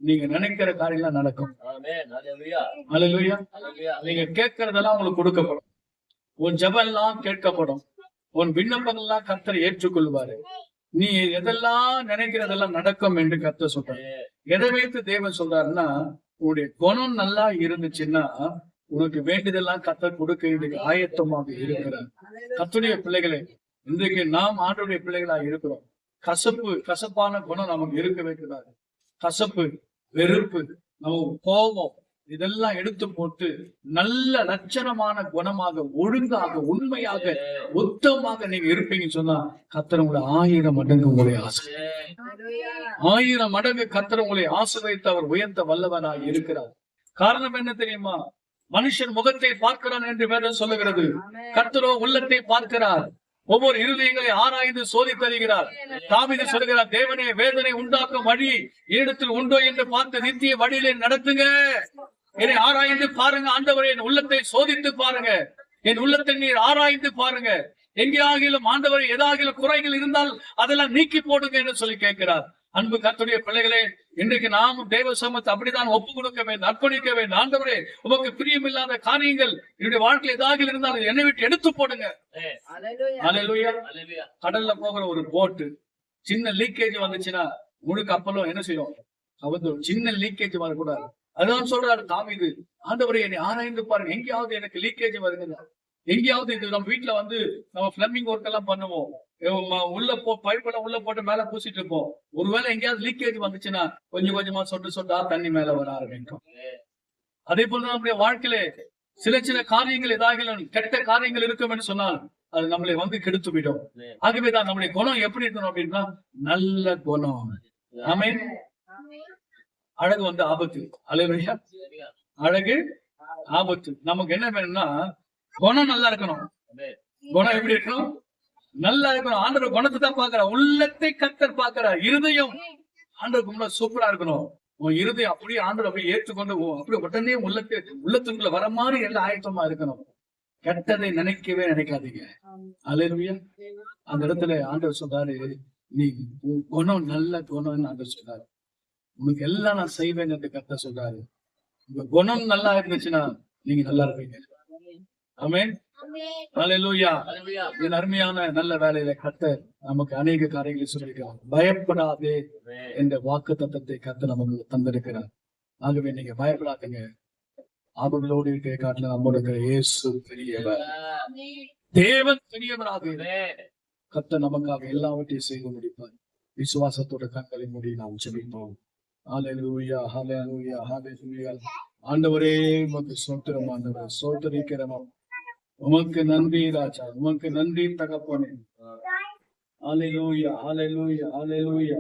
நீங்க நினைக்கிற காரியம்லாம் நடக்கும். அல்லேலூயா. நீங்க கேட்கறதெல்லாம் உங்களுக்கு கொடுக்கப்படும். உன் ஜெபம் எல்லாம் கேட்கப்படும். உன் விண்ணப்பங்கள்லாம் கர்த்தர் ஏற்றுக்கொள்வாரு. நீ எதெல்லாம் நினைக்கிறதெல்லாம் நடக்கும் என்று கர்த்தர் சொல்றாரு. எதை வைத்து தேவன் சொல்றாருன்னா, உன்னுடைய குணம் நல்லா இருந்துச்சுன்னா உனக்கு வேண்டியதெல்லாம் கர்த்தர் கொடுக்க இன்றைக்கு ஆயத்தமாக இருக்கிறார். கர்த்தருடைய பிள்ளைகளே, இன்றைக்கு நாம் ஆண்டவருடைய பிள்ளைகளா இருக்கிறோம். கசப்பான குணம் நமக்கு இருக்கவே கூடாது. கசப்பு, வெறுப்பு, நம்ம கோபம் இதெல்லாம் எடுத்து போட்டு நல்ல லட்சணமான குணமாக, ஒழுங்காக, உண்மையாக, உத்தமமாக நீங்க இருப்பீங்கன்னு சொன்னா கர்த்தர் உங்களை 1000 மடங்கு உங்களை 1000 மடங்கு கர்த்தர் உங்களை ஆசீர்வதித்து அவர் உயர்த்த வல்லவராய் இருக்கிறார். காரணம் என்ன தெரியுமா? மனுஷன் முகத்தை பார்க்கிறான் என்று வேதம் சொல்லுகிறது. கர்த்தரோ உள்ளத்தை பார்க்கிறார். ஒவ்வொரு இருதயங்களை ஆராய்ந்து சோதித்தருகிறார். தாவீது சொல்லுகிறார், தேவனே, வேதனை உண்டாக்கும் வழி இடத்தில் உண்டோ என்று பார்த்து நித்திய வழியிலே நடத்துங்க. என்னை ஆராய்ந்து பாருங்க ஆண்டவரே, என் உள்ளத்தை சோதித்து பாருங்க. என் உள்ளத்தை நீர் ஆராய்ந்து பாருங்க. எங்கேயாகிலும் ஆண்டவரே ஏதாகிலும் குறைகள் இருந்தால் அதெல்லாம் நீக்கி போடுங்க என்று சொல்லி கேட்கிறார். அன்பு கர்த்தருடைய பிள்ளைகளே, இன்றைக்கு நாமும் தேவ சமூகத்தை அப்படித்தான் ஒப்பு கொடுக்க வேண்டும், அர்ப்பணிக்க வேண்டும். ஆண்டவரே, உமக்கு பிரியமில்லாத காரியங்கள் என்னுடைய வாழ்க்கையில் ஏதாவது இருந்தால் என்னை விட்டு எடுத்து போடுங்க. அல்லேலூயா. கடல்ல போகிற ஒரு போட்டு சின்ன லீக்கேஜ் வந்துச்சுன்னா முழு கப்பலும் என்ன செய்யும்? கவுந்து. சின்ன லீக்கேஜ் வரக்கூடாது. அதான் சொல்றாரு தாவீது, ஆண்டவரே என்னை ஆராய்ந்து பாருங்க, எங்கேயாவது எனக்கு லீக்கேஜ் வருங்க. எங்கேயாவது இது நம்ம வீட்டுல வந்து நம்ம பிளம்பிங் ஒர்க் எல்லாம் பண்ணுவோம், உள்ள பைப்பெல்லாம் உள்ள போட்டு மேல பூசிட்டு இருப்போம். ஒருவேளை எங்கேயாவது லீக்கேஜ் வந்துச்சுன்னா கொஞ்சம் கொஞ்சமா சொட்டா தண்ணி மேல வர ஆரம்பிக்கும். அதே போலதான் நம்முடைய வாழ்க்கையில சில காரியங்கள் ஏதாவது கெட்ட காரியங்கள் இருக்கும் என்று சொன்னால் அது நம்மளை வந்து கெடுத்து விடும். ஆகவேதான் நம்முடைய குணம் எப்படி இருக்கணும் அப்படின்னா நல்ல குணம். ஆமென். அழகு வந்து ஆபத்து. அல்லேலூயா. அழகு ஆபத்து. நமக்கு என்ன வேணும்னா குணம் நல்லா இருக்கணும். குணம் எப்படி இருக்கணும்? நல்லா இருக்கணும். ஆண்டவர் குணத்தை தான் பாக்குறார். உள்ளத்தை கர்த்தர் பாக்குறார். இருதயம் ஆண்டவருக்கு முன்னாடி சூப்பரா இருக்கணும். உன் இருதயம் அப்படியே ஆண்டவர் அப்படியே ஏற்றுக்கொண்டு அப்படியே உடனே உள்ளத்துக்குள்ள வர மாதிரி எல்லாம் ஆயத்தமா இருக்கணும். கெட்டதை நினைக்கவே நினைக்காதீங்க. அல்லேலூயா. அந்த இடத்துல ஆண்டவர் சொல்றாரு, நீ குணம் நல்ல குணம்னு ஆண்டவர் சொல்றாரு. உனக்கு எல்லாம் நான் செய்வேன் என்று கர்த்தர் சொல்றாரு. உங்க குணம் நல்லா இருந்துச்சுன்னா நீங்க நல்லா இருப்பீங்க. ஆமென். அல்லேலூயா. என் அருமையான நல்ல வேலையில கர்த்தர் நமக்கு அநேக காரியங்களை சொல்லியிருக்கிறார். பயப்படாதே என்ற வாக்கு தத்தத்தை கர்த்தர் நமக்கு தந்திருக்கிறார். ஆகவே நீங்க பயப்படாதீங்க. அவர்களோடு இருக்கிற காட்டுல நம்மோட இருக்கிற இயேசு பெரியவர், தேவன் பெரியவராக கர்த்தர் நமக்காக எல்லாவற்றையும் செய்து முடிப்பார். விசுவாசத்தோட கண்களை மூடி நாம் ஜெபிப்போம். ஹல்லேலூயா, ஹல்லேலூயா, ஹல்லேலூயா. ஆண்டவரே, உமக்கு ஸ்தோத்திரம். ஆண்டவரே, ஸ்தோத்திரிக்கிறோம். உமக்கு நன்றி ராஜா, உமக்கு நன்றி தகப்பனே. ஹல்லேலூயா, ஹல்லேலூயா, ஹல்லேலூயா.